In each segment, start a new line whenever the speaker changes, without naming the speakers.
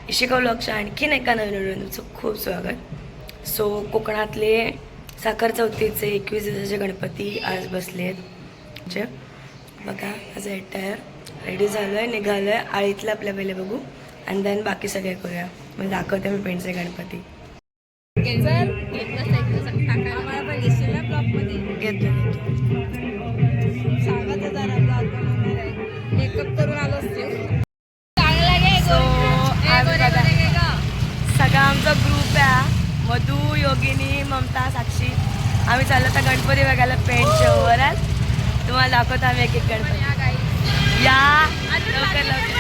इशिका व्लॉगच्या आणखीन एका नवीन व्हिडिओ तुमचं खूप स्वागत. सो कोकणातले साखर चौथीचे 21 दिवसाचे गणपती आज बसले आहेत. बघा माझं एटायर रेडी झालो आहे, निघालो आहे. आळीतलं आपल्या पहिले बघू आणि देन बाकी सगळे करूया. मग दाखवते मी पेंटचे गणपती घेतो.
मेकअप करून आलो
सगळा आमचा ग्रुप आहे, मधू, योगिनी, ममता, साक्षी. आम्ही चाललो आता गणपती बघायला पेंटच्या ओव्हरऑल. तुम्हाला दाखवतो आम्ही एक एक गणपती. या लवकर लवकर.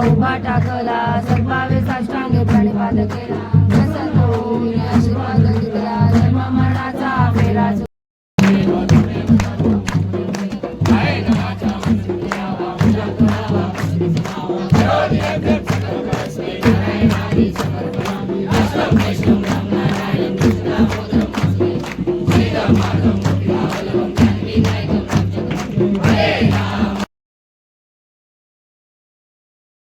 उभा टाकला सद्भावे साष्टांग प्रणिपात केला. आशीर्वाद घेतला जन्म मरणाचा